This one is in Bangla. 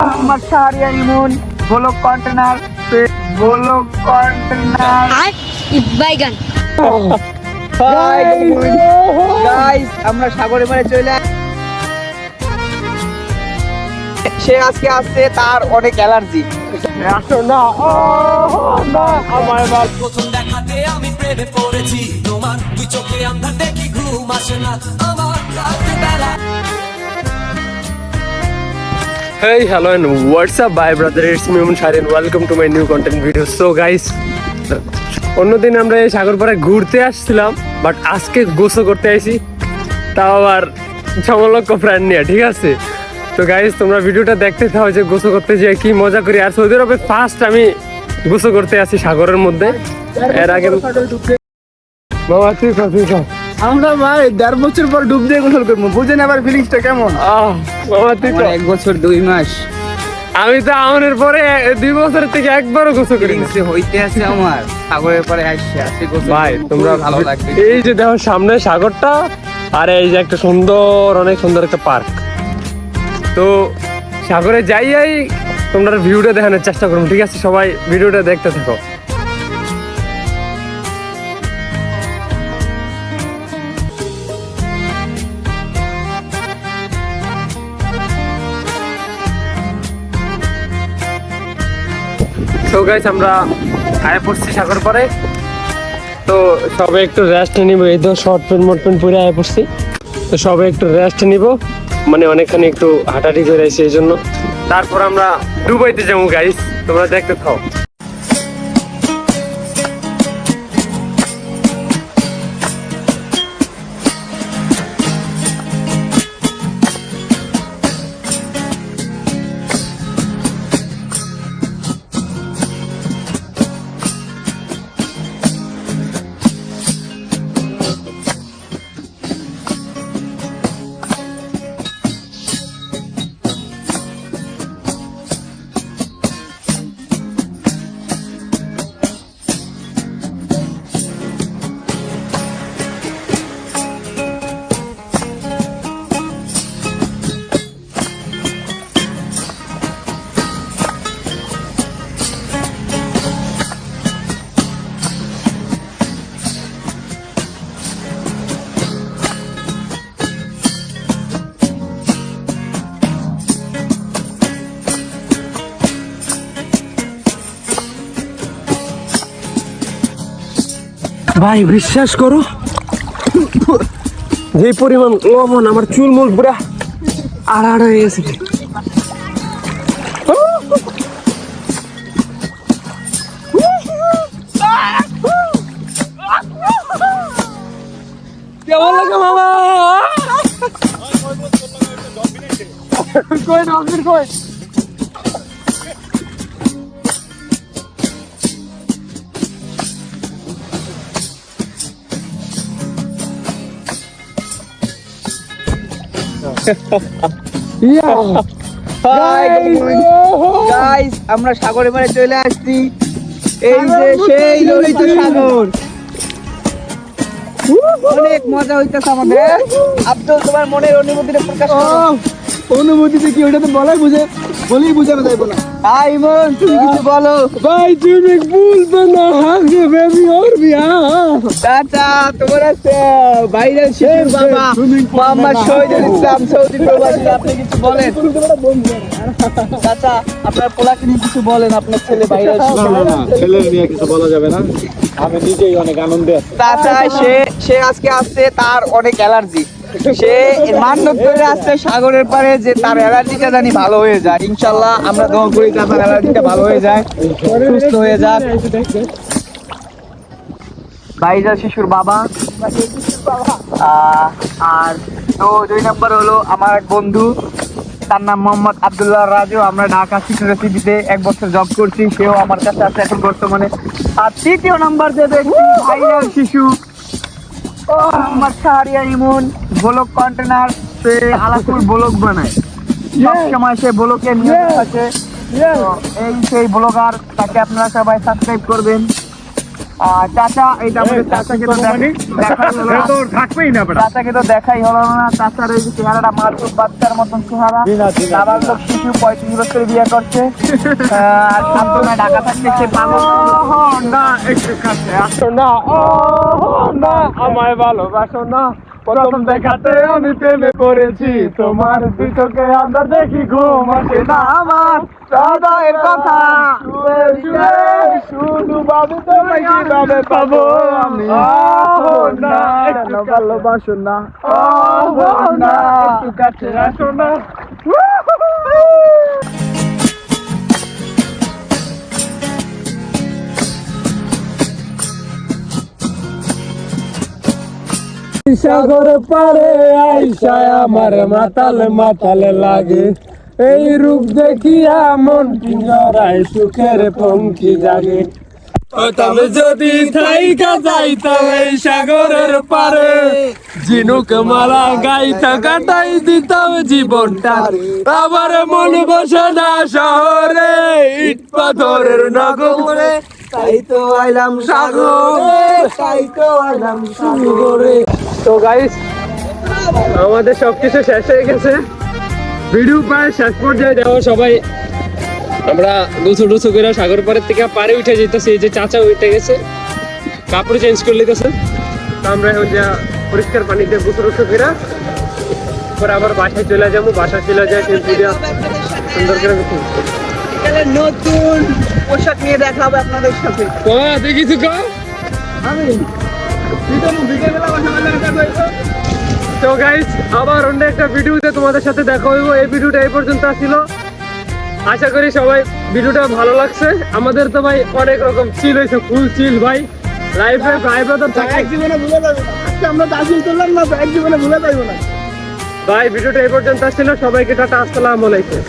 মোহাম্মদ শাহরিয়ার ইমন ব্লক কন্টেনার আর বাইগান গাইস আমরা সাগরে মারে চলে সে আজকে আসছে তার অনেক অ্যালার্জি আসো না আমার প্রথম দেখাতে আমি প্রেমে পড়েছি তোমার দুই চোখে আন্ধার দেখি ঘুম আসে না আমার রাতে বেলা Hey, hello and what's up, bye brother, it's me Moon Shari and welcome to my new content video. So guys, অন্যদিন আমরা এই সাগরপাড়ে ঘুরতে আসছিলাম বাট আজকে গোসল করতে আইছি, তাও আবার সমলক্ষ ফ্রেন্ড নিয়ে, ঠিক আছে? তো গাইস তোমরা ভিডিওটা দেখতে থাও যে গোসল করতে যেয়ে কি মজা করি। আর সৌদি আরবে ফার্স্ট আমি গোসল করতে আসি সাগরের মধ্যে। এর আগে বাবা তুই কর আমরা ভাই 1.5 বছর পর ডুব দিয়ে গোসল করবো, বুঝেন আবার ফিলিংসটা কেমন? বাবা তুই 1 বছর 2 মাস আমি তো আমাদের পরে 2 বছরের থেকে একবারও গোসল করি না। হইতে আছে আমার সাগরের পরে আসছে গোসল ভাই তোমরা ভালো লাগবে। এই যে দেখো সামনে সাগরটা আর এই যে একটা সুন্দর, অনেক সুন্দর একটা পার্ক। তো সাগরে যাই তোমরা ভিউটা দেখানোর চেষ্টা করুন, ঠিক আছে? সবাই ভিডিওটা দেখতে থাকো। তো গাইস আমরা আয় পড়ছি সাগর পরে, তো সবাই একটু রেস্ট নিব। এই তো শর্ট প্যান্ট মোট প্যান্ট পরে আয় পড়ছি, তো সবাই একটু রেস্ট নিব, মানে অনেকখানি একটু হাঁটাহাঁটি করে আসি এই জন্য। তারপর আমরা দুবাইতে যাবো গাইস, তোমরা দেখতে থাও। ভাই বিশ্বাস করো, যে পরিমাণ লবণ আমার চুল মুল পুরা আড়াআড়া হয়ে গেছে। কেমন লাগে মামা? কই ডলফিন কই? গাইস আমরা সাগরে মারে চলে আসছি। এই যে সেই ললিত সাগর, অনেক মজা হইতেছে আমাদের। আব্দুল তোমার মনের অনুভূতিটা প্রকাশ করো। অনুভূতিতে কি ওটা তো বলেই বুঝানো যাইব না। ইমন তুমি কিছু বলো। ভাই তুমি বলবে না হাগে বেবি और भी চাচা তোমার আছে ভাইরাল শিশু বাবা মোহাম্মদ শহীদুল ইসলাম সৌদি প্রবাসী, আপনি কিছু বলেন। চাচা আপনার পোলাকে নিয়ে কিছু বলেন, আপনার ছেলে ভাইরাল ছেলের নিয়ে কিছু বলা যাবে না, আমি নিজেই অনেক আনন্দে আছি। চাচা সে আজকে আসছে, তার অনেক অ্যালার্জি। সে মান্যত করে আসছে সাগরের পারে যে তার অ্যালার্জিটা জানি ভালো হয়ে যায়। ইনশাল্লাহ আমরা দোয়া করি তার অ্যালার্জিটা ভালো হয়ে যায়, সুস্থ হয়ে যাক। ভাইরাল শিশুর বাবা। আর তো 2 নম্বর হলো আমার এক বন্ধু, তার নাম মোহাম্মদ আব্দুল্লাহ রাজু। আমরা ঢাকা সিটিতে 1 বছর জব করছি, সেও আমার কাছে আছে এখন বর্তমানে। আর 3য় নাম্বার দেবে ভাইরাল শিশু মোহাম্মদ শাহরিয়ার ইমন ব্লক কন্টেনার। সে আলাকুল ব্লক বানায়, সবসময় সে ব্লকে নিয়োজিত আছে। এই সেই ব্লগার, তাকে আপনারা সবাই সাবস্ক্রাইব করবেন। চাচা, এইটা আমাদের চাচাকে তো দেখাই হলো না। থাকবেই না বেটা। চাচাকে তো দেখাই হলো না। চাচার এই যে চেহারাটা মাসুম বাচ্চার মতন চেহারা। নাবালক শিশু 35 বছর বিয়ে করছে। আর সবসময় ঢাকা থাকতে সে পাগল। না একটু কাছে আসো না, ও না আমায় ভালোবাসো না, প্রথম দেখাতে আমি প্রেমে পড়েছি তোমার, দুই চোখে আন্ধার দেখি ঘুম আসে না আমার, হৃদয়ের কথা শুধু ভাবি তোমায় কিভাবে পাবো আমি, না একটু ভালোবাসো না, না একটু কাছে আসো না। সাগর পারে আইসায় আমার মাতাল মাতাল লাগে, এই রূপ দেখিয়া মন পিঞ্জরায় সুখের পঙ্কি জাগে। তবে যদি থাইকা যাইতাম এই সাগরের পারে, ঝিনুক মালা গাইতা কাটাই দিতাম জীবনটা, আবার মন বসে না শহরে, ইট পাথরের নগরে, তাই তো আইলাম সাগরে, তাই তো আইলাম সাগরে। তো গাইস, আমাদের সবকিছু শেষ হয়ে গেছে, ভিডিও প্রায় শেষ পর্যায়ে যাবো। সবাই আমরা গোছু টুছু করে সাগর পাড়ের থেকে পারে উঠে যেতেছি। এই যে চাচা উঠে গেছে, কাপড় চেঞ্জ করে লিতেছে। তো আমরা এখন যা পরিষ্কার পানিতে গোছু টুছু করে পরে আবার বাসায় চলে যাবো। বাসায় চলে যায় টেম্পু দিয়া সুন্দর করে নতুন পোশাক নিয়ে দেখা হবে আপনাদের সাথে। দেখিস তো গাইস, আবার অন্য একটা ভিডিওতে তোমাদের সাথে দেখা হইব। এই ভিডিওটা এই পর্যন্ত ছিল। আশা করি সবাই ভিডিওটা ভালো লাগছে। আমাদের তো ভাই অনেক রকম চিল হয়েছে, ফুল চিল ভাই। লাইফে ভাই ব্রাদার থাকে, এক জীবনে ভুলে যাবো না। আজকে আমরা দার্জিলিং করলাম না, এক জীবনে ভুলে যাবো না। ভাই ভিডিওটা এই পর্যন্ত ছিল। সবাইকে টাটা, আসসালামু আলাইকুম।